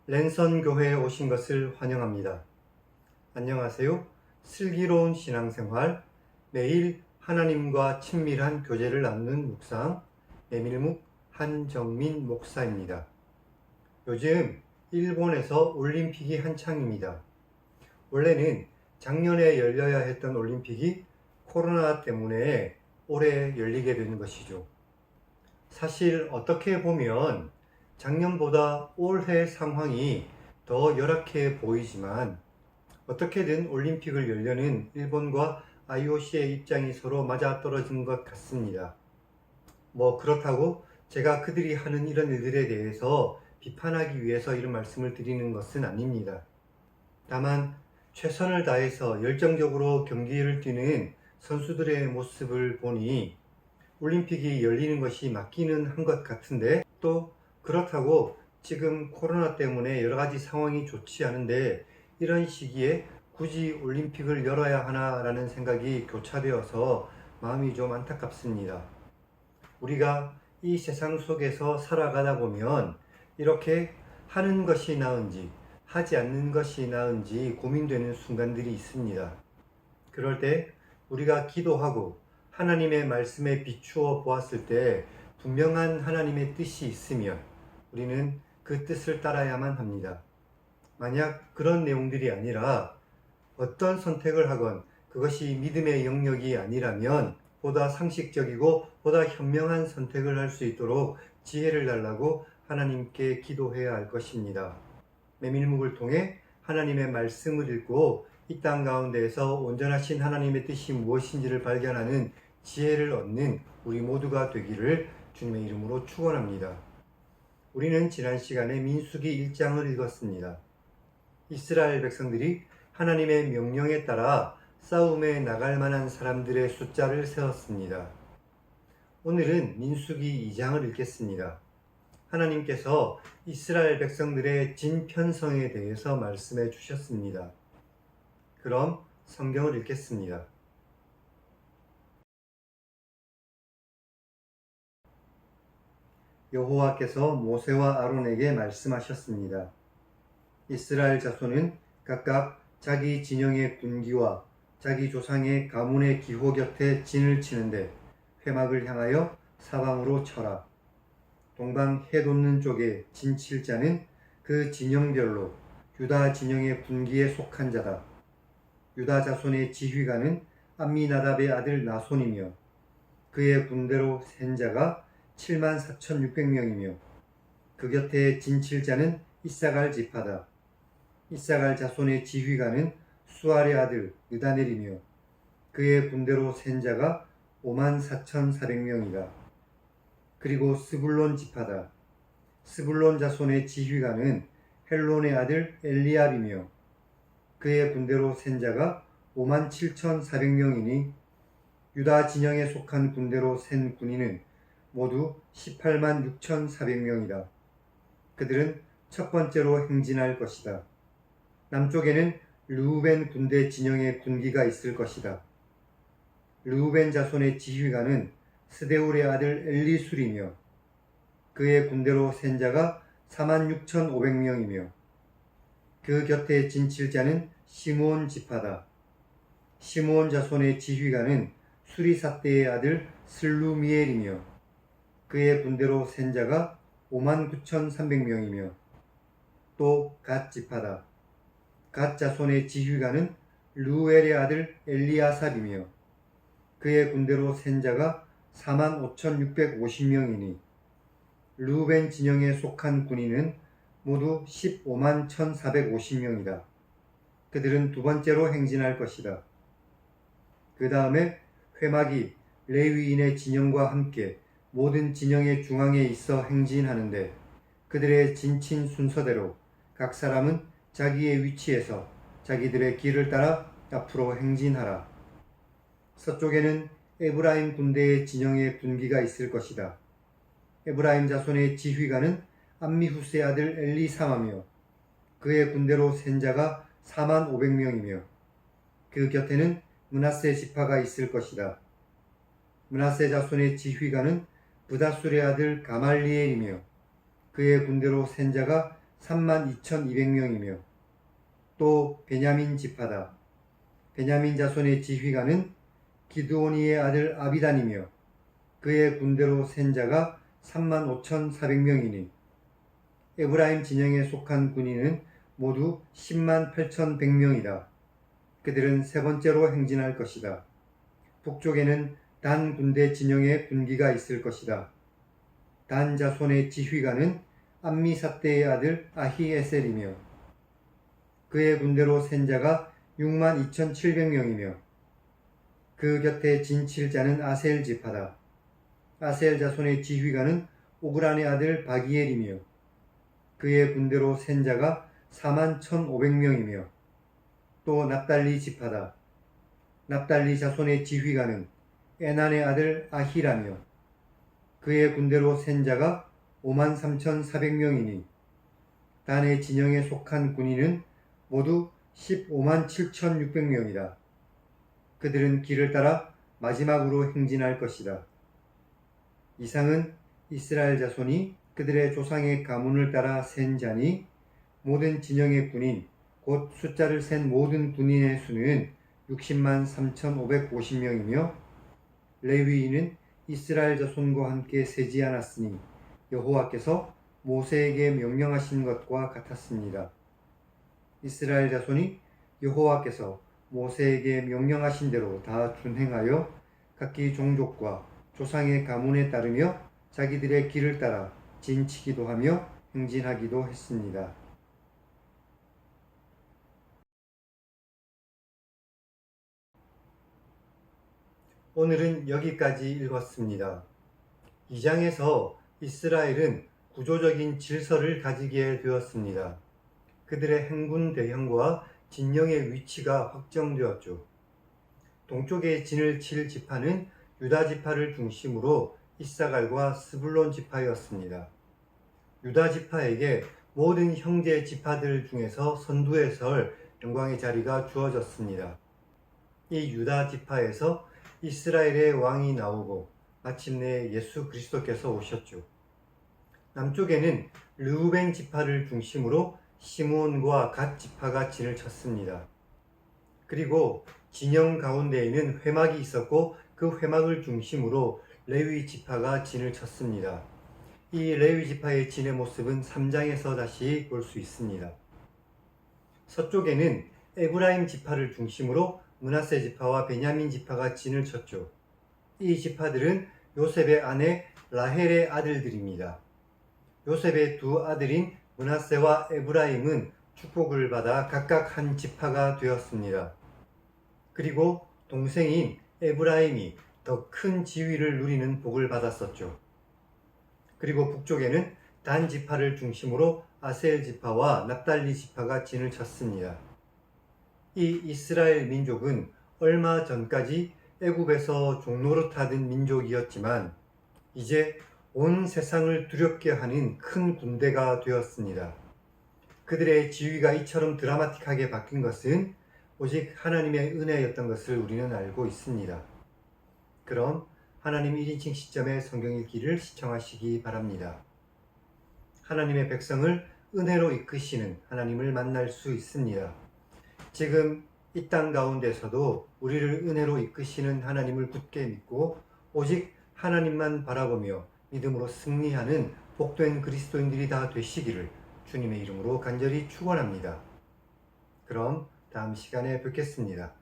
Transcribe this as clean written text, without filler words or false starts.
랜선 교회에 오신 것을 환영합니다. 안녕하세요. 슬기로운 신앙생활, 매일 하나님과 친밀한 교제를 나누는 묵상, 메밀묵 한정민 목사입니다. 요즘 일본에서 올림픽이 한창입니다. 원래는 작년에 열려야 했던 올림픽이 코로나 때문에 올해 열리게 된 것이죠. 사실 어떻게 보면 작년보다 올해 상황이 더 열악해 보이지만 어떻게든 올림픽을 열려는 일본과 IOC의 입장이 서로 맞아떨어진 것 같습니다. 그렇다고 제가 그들이 하는 이런 일들에 대해서 비판하기 위해서 이런 말씀을 드리는 것은 아닙니다. 다만 최선을 다해서 열정적으로 경기를 뛰는 선수들의 모습을 보니 올림픽이 열리는 것이 맞기는 한 것 같은데, 또 그렇다고 지금 코로나 때문에 여러 가지 상황이 좋지 않은데 이런 시기에 굳이 올림픽을 열어야 하나라는 생각이 교차되어서 마음이 좀 안타깝습니다. 우리가 이 세상 속에서 살아가다 보면 이렇게 하는 것이 나은지 하지 않는 것이 나은지 고민되는 순간들이 있습니다. 그럴 때 우리가 기도하고 하나님의 말씀에 비추어 보았을 때 분명한 하나님의 뜻이 있으면 우리는 그 뜻을 따라야만 합니다. 만약 그런 내용들이 아니라 어떤 선택을 하건 그것이 믿음의 영역이 아니라면 보다 상식적이고 보다 현명한 선택을 할 수 있도록 지혜를 달라고 하나님께 기도해야 할 것입니다. 메밀묵을 통해 하나님의 말씀을 읽고 이 땅 가운데에서 온전하신 하나님의 뜻이 무엇인지를 발견하는 지혜를 얻는 우리 모두가 되기를 주님의 이름으로 축원합니다. 우리는 지난 시간에 민수기 1장을 읽었습니다. 이스라엘 백성들이 하나님의 명령에 따라 싸움에 나갈 만한 사람들의 숫자를 세웠습니다. 오늘은 민수기 2장을 읽겠습니다. 하나님께서 이스라엘 백성들의 진편성에 대해서 말씀해 주셨습니다. 그럼 성경을 읽겠습니다. 여호와께서 모세와 아론에게 말씀하셨습니다. 이스라엘 자손은 각각 자기 진영의 군기와 자기 조상의 가문의 기호 곁에 진을 치는데 회막을 향하여 사방으로 쳐라. 동방 해 돋는 쪽에 진 칠 자는 그 진영별로 유다 진영의 군기에 속한 자다. 유다 자손의 지휘관은 암미나답의 아들 나손이며 그의 군대로 센 자가 74,600명이며 그 곁에 진 칠 자는 이사갈 지파다. 이사갈 자손의 지휘관은 수알의 아들 느다넬이며 그의 군대로 센 자가 54,400명이다. 그리고 스불론 지파다. 스불론 자손의 지휘관은 헬론의 아들 엘리압이며 그의 군대로 센 자가 57,400명이니 유다 진영에 속한 군대로 센 군인은 모두 186,400명이다. 그들은 첫 번째로 행진할 것이다. 남쪽에는 르우벤 군대 진영의 군기가 있을 것이다. 르우벤 자손의 지휘관은 스데울의 아들 엘리술이며 그의 군대로 센 자가 46,500명이며 그 곁에 진칠 자는 시므온 지파다. 시므온 자손의 지휘관은 수리사대의 아들 슬루미엘이며 그의 군대로 센 자가 59,300명이며 또 갓 지파다. 갓 자손의 지휘관은 루엘의 아들 엘리아삽이며 그의 군대로 센 자가 45,650명이니 루벤 진영에 속한 군인은 모두 151,450명이다. 그들은 두 번째로 행진할 것이다. 그 다음에 회막이 레위인의 진영과 함께 모든 진영의 중앙에 있어 행진하는데 그들의 진친 순서대로 각 사람은 자기의 위치에서 자기들의 길을 따라 앞으로 행진하라. 서쪽에는 에브라임 군대의 진영의 군기가 있을 것이다. 에브라임 자손의 지휘관은 암미후스의 아들 엘리사마며 그의 군대로 센 자가 45,000명이며 그 곁에는 므낫세 지파가 있을 것이다. 므낫세 자손의 지휘관은 부다술의 아들 가말리엘이며 그의 군대로 센 자가 32,200명이며 또 베냐민 지파다. 베냐민 자손의 지휘관은 기드오니의 아들 아비단이며 그의 군대로 센 자가 35,400명이니 에브라임 진영에 속한 군인은 모두 108,100명이다. 그들은 세 번째로 행진할 것이다. 북쪽에는 단 군대 진영의 군기가 있을 것이다. 단 자손의 지휘관은 암미사대의 아들 아히에셀이며 그의 군대로 센 자가 62,700명이며 그 곁에 진칠 자는 아셀 지파다. 아셀 자손의 지휘관은 오그란의 아들 바기엘이며 그의 군대로 센 자가 41,500명이며 또 납달리 지파다. 납달리 자손의 지휘관은 에난의 아들 아히라며 그의 군대로 센 자가 53,400명이니 단의 진영에 속한 군인은 모두 157,600명이다. 그들은 길을 따라 마지막으로 행진할 것이다. 이상은 이스라엘 자손이 그들의 조상의 가문을 따라 센 자니 모든 진영의 군인 곧 숫자를 센 모든 군인의 수는 60만 3,550명이며 레위인은 이스라엘 자손과 함께 세지 않았으니 여호와께서 모세에게 명령하신 것과 같았습니다. 이스라엘 자손이 여호와께서 모세에게 명령하신 대로 다 준행하여 각기 종족과 조상의 가문에 따르며 자기들의 길을 따라 진치기도 하며 행진하기도 했습니다. 오늘은 여기까지 읽었습니다. 2장에서 이스라엘은 구조적인 질서를 가지게 되었습니다. 그들의 행군 대형과 진영의 위치가 확정되었죠. 동쪽에 진을 칠 지파는 유다 지파를 중심으로 이사갈과 스불론 지파였습니다. 유다 지파에게 모든 형제 지파들 중에서 선두에 설 영광의 자리가 주어졌습니다. 이 유다 지파에서 이스라엘의 왕이 나오고 마침내 예수 그리스도께서 오셨죠. 남쪽에는 르우벤 지파를 중심으로 시므온과 갓 지파가 진을 쳤습니다. 그리고 진영 가운데에는 회막이 있었고 그 회막을 중심으로 레위 지파가 진을 쳤습니다. 이 레위 지파의 진의 모습은 3장에서 다시 볼 수 있습니다. 서쪽에는 에브라임 지파를 중심으로 므낫세 지파와 베냐민 지파가 진을 쳤죠. 이 지파들은 요셉의 아내 라헬의 아들들입니다. 요셉의 두 아들인 므낫세와 에브라임은 축복을 받아 각각 한 지파가 되었습니다. 그리고 동생인 에브라임이 더 큰 지위를 누리는 복을 받았었죠. 그리고 북쪽에는 단 지파를 중심으로 아셀 지파와 납달리 지파가 진을 쳤습니다. 이 이스라엘 민족은 얼마 전까지 애굽에서 종노릇하던 민족이었지만 이제 온 세상을 두렵게 하는 큰 군대가 되었습니다. 그들의 지위가 이처럼 드라마틱하게 바뀐 것은 오직 하나님의 은혜였던 것을 우리는 알고 있습니다. 그럼 하나님 1인칭 시점의 성경 읽기를 시청하시기 바랍니다. 하나님의 백성을 은혜로 이끄시는 하나님을 만날 수 있습니다. 지금 이 땅 가운데서도 우리를 은혜로 이끄시는 하나님을 굳게 믿고 오직 하나님만 바라보며 믿음으로 승리하는 복된 그리스도인들이 다 되시기를 주님의 이름으로 간절히 축원합니다. 그럼 다음 시간에 뵙겠습니다.